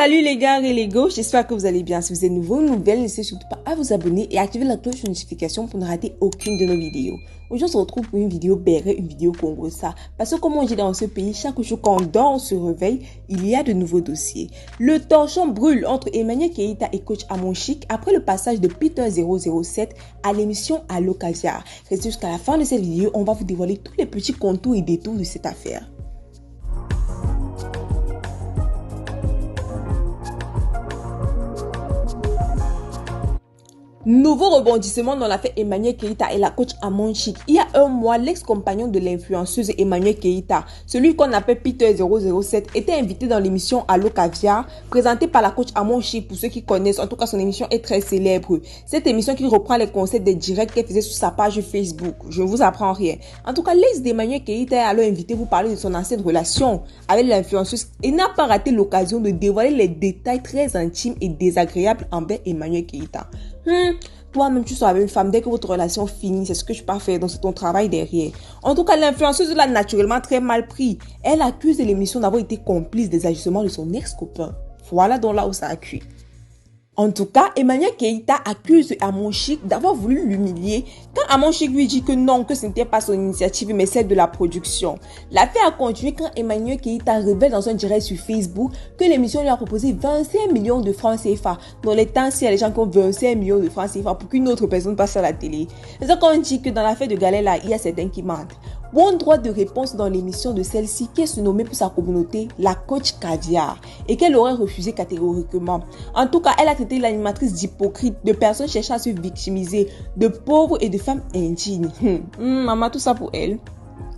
Salut les gars et les go, j'espère que vous allez bien. Si vous êtes nouveau ou nouvelle, n'hésitez surtout pas à vous abonner et activer la cloche de notification pour ne rater aucune de nos vidéos. Aujourd'hui, on se retrouve pour une vidéo Béré, une vidéo Congo-ça. Parce que comme on dit dans ce pays, chaque jour quand on dort, on se réveille, il y a de nouveaux dossiers. Le torchon brûle entre Emmanuel Keita et coach Amon Chic après le passage de Peter 007 à l'émission Allo Caviar. Restez jusqu'à la fin de cette vidéo, on va vous dévoiler tous les petits contours et détours de cette affaire. Nouveau rebondissement dans l'affaire Emmanuel Keita et la coach Amon Chic. Il y a un mois, l'ex-compagnon de l'influenceuse Emmanuel Keita, celui qu'on appelle Peter 007, était invité dans l'émission Allo Caviar, présentée par la coach Amon Chic. Pour ceux qui connaissent, en tout cas son émission est très célèbre. Cette émission qui reprend les concepts des directs qu'elle faisait sur sa page Facebook. Je ne vous apprends rien. En tout cas, l'ex d'Emmanuel Keita est alors invité pour parler de son ancienne relation avec l'influenceuse et n'a pas raté l'occasion de dévoiler les détails très intimes et désagréables envers Emmanuel Keita. Toi-même, tu sors avec une femme, dès que votre relation finit, c'est ce que je peux faire, donc c'est ton travail derrière. En tout cas, l'influenceuse l'a naturellement très mal pris. Elle accuse l'émission d'avoir été complice des agissements de son ex-copain. Voilà donc là où ça a cuit. En tout cas, Emmanuel Keita accuse Amon Chic d'avoir voulu l'humilier quand Amon Chic lui dit que non, que ce n'était pas son initiative mais celle de la production. L'affaire a continué quand Emmanuel Keita révèle dans un direct sur Facebook que l'émission lui a proposé 25 millions de francs CFA. Dans les temps, il y a les gens qui ont 25 millions de francs CFA pour qu'une autre personne passe à la télé. C'est ça qu'on dit que dans l'affaire de Galela, il y a certains qui mentent. Bon droit de réponse dans l'émission de celle-ci qui est surnommée pour sa communauté la coach Caviar et qu'elle aurait refusé catégoriquement. En tout cas, elle a traité l'animatrice d'hypocrite, de personnes cherchant à se victimiser, de pauvres et de femmes indignes. Maman, tout ça pour elle.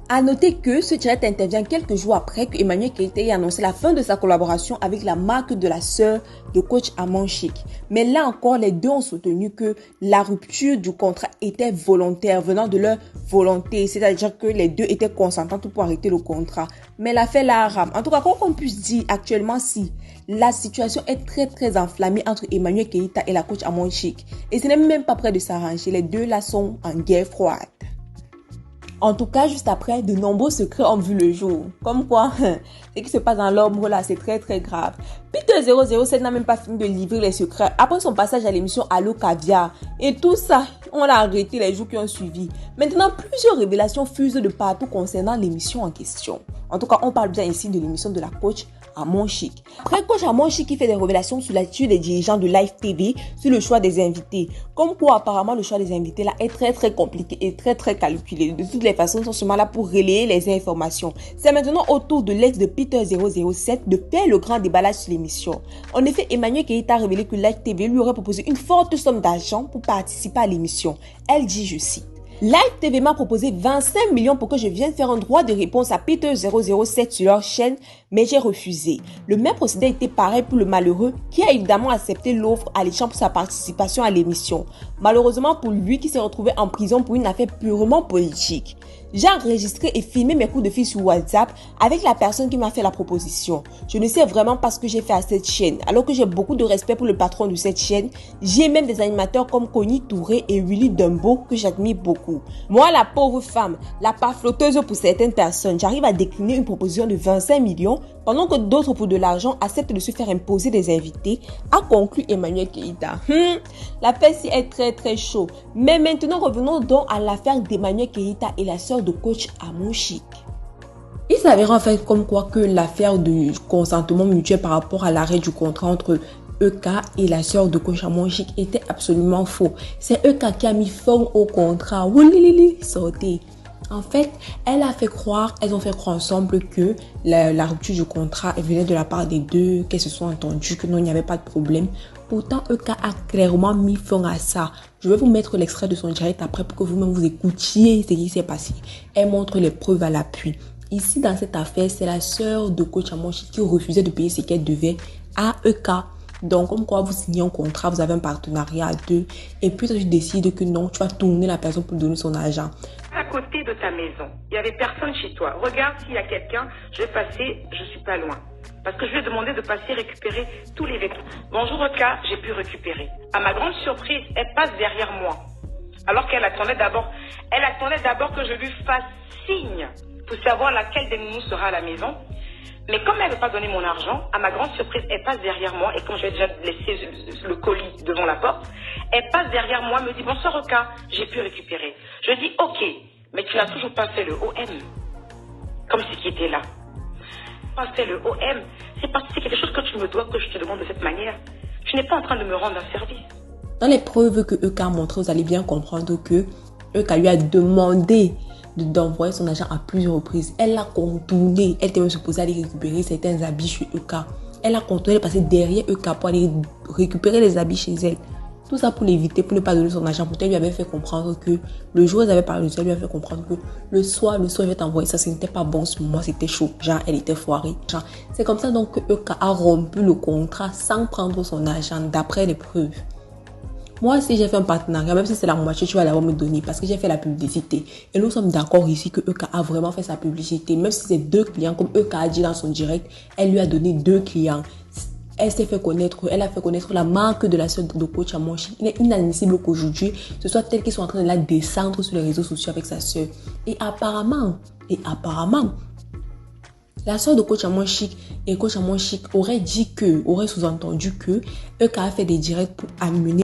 À noter que ce direct intervient quelques jours après que Emmanuel Keita ait annoncé la fin de sa collaboration avec la marque de la sœur de coach Amon Chic. Mais là encore, les deux ont soutenu que la rupture du contrat était volontaire, venant de leur volonté. C'est-à-dire que les deux étaient consentants pour arrêter le contrat. Mais l'affaire la rame. En tout cas, quoi qu'on puisse dire actuellement, si la situation est très enflammée entre Emmanuel Keita et la coach Amon Chic. Et ce n'est même pas près de s'arranger. Les deux là sont en guerre froide. En tout cas, juste après, de nombreux secrets ont vu le jour. Comme quoi, ce qui se passe dans l'ombre là, c'est très grave. Peter 007 n'a même pas fini de livrer les secrets après son passage à l'émission Allo Caviar. Et tout ça, on l'a arrêté les jours qui ont suivi. Maintenant, plusieurs révélations fusent de partout concernant l'émission en question. En tout cas, on parle bien ici de l'émission de la coach Amon Chic. Après, coach Amon Chic qui fait des révélations sur l'attitude des dirigeants de Live TV sur le choix des invités. Comme quoi, apparemment, le choix des invités là est très compliqué et très calculé. De toutes les façons, ils sont seulement là pour relayer les informations. C'est maintenant au tour de l'ex de Peter 007 de faire le grand déballage sur l'émission. En effet, Emmanuel Keita a révélé que Live TV lui aurait proposé une forte somme d'argent pour participer à l'émission. Elle dit, je cite: Live TV m'a proposé 25 millions pour que je vienne faire un droit de réponse à Peter 007 sur leur chaîne, mais j'ai refusé. Le même procédé était pareil pour le malheureux qui a évidemment accepté l'offre alléchant pour sa participation à l'émission. Malheureusement pour lui qui s'est retrouvé en prison pour une affaire purement politique. J'ai enregistré et filmé mes coups de fil sur WhatsApp avec la personne qui m'a fait la proposition. Je ne sais vraiment pas ce que j'ai fait à cette chaîne. Alors que j'ai beaucoup de respect pour le patron de cette chaîne, j'ai même des animateurs comme Connie Touré et Willy Dumbo que j'admire beaucoup. Moi, la pauvre femme, la part flotteuse pour certaines personnes, j'arrive à décliner une proposition de 25 millions pendant que d'autres pour de l'argent acceptent de se faire imposer des invités, a conclu Emmanuel Keita. L'affaire-ci est très chaud. Mais maintenant, revenons donc à l'affaire d'Emmanuel Keita et la sœur de coach Amon Chic. Il s'avère en fait comme quoi que l'affaire de consentement mutuel par rapport à l'arrêt du contrat entre EK et la sœur de coach Amon Chic était absolument faux. C'est EK qui a mis fin au contrat. Sortez. En fait, elles ont fait croire ensemble que la rupture du contrat venait de la part des deux, qu'elles se sont entendues, que non, il n'y avait pas de problème. Pourtant, EK a clairement mis fin à ça. Je vais vous mettre l'extrait de son direct après pour que vous-même vous écoutiez ce qui s'est passé. Elle montre les preuves à l'appui. Ici, dans cette affaire, c'est la sœur de coach Amon Chic qui refusait de payer ce qu'elle devait à EK. Donc, comme quoi vous signez un contrat, vous avez un partenariat à deux, et puis tu décides que non, tu vas tourner la personne pour donner son argent. À côté de ta maison, il n'y avait personne chez toi. Regarde s'il y a quelqu'un, je vais passer, je suis pas loin. Parce que je lui ai demandé de passer récupérer tous les vêtements. Bonjour Oka, j'ai pu récupérer. À ma grande surprise, elle passe derrière moi. Alors qu'elle attendait d'abord que je lui fasse signe pour savoir laquelle des nounous sera à la maison. Mais comme elle ne veut pas donner mon argent, à ma grande surprise, elle passe derrière moi. Et comme j'avais déjà laissé le colis devant la porte, elle passe derrière moi, me dit « Bonsoir Oka, j'ai pu récupérer ». Je dis « Ok, mais tu n'as toujours pas fait le OM ». Comme si qui était là. Pas fait le OM, c'est parce que c'est quelque chose que tu me dois, que je te demande de cette manière. Tu n'es pas en train de me rendre un service. Dans les preuves que Eka a montrées, vous allez bien comprendre que Eka lui a demandé d'envoyer son argent à plusieurs reprises. Elle l'a contourné. Elle était même supposée aller récupérer certains habits chez Eka. Elle a contourné, passer derrière Eka pour aller récupérer les habits chez elle. Tout ça pour l'éviter, pour ne pas donner son argent. Pourtant, elle lui avait fait comprendre que le jour où elle avait parlé de ça, elle lui avait fait comprendre que le soir, elle va t'envoyer ça. Ce n'était pas bon ce moment, c'était chaud. Genre, elle était foirée. Genre, c'est comme ça donc que Eka a rompu le contrat sans prendre son argent, d'après les preuves. Moi, si j'ai fait un partenariat, même si c'est la moitié, tu vas l'avoir me donner parce que j'ai fait la publicité. Et nous sommes d'accord ici que Eka a vraiment fait sa publicité. Même si c'est 2 clients, comme Eka a dit dans son direct, elle lui a donné 2 clients. Elle s'est fait connaître, elle a fait connaître la marque de la sœur de coach Amonchi. Il est inadmissible qu'aujourd'hui, ce soit tel qu'ils sont en train de la descendre sur les réseaux sociaux avec sa sœur. Et apparemment, la sœur de coach Amonchi et coach Amonchi aurait sous-entendu que Eka a fait des directs pour amener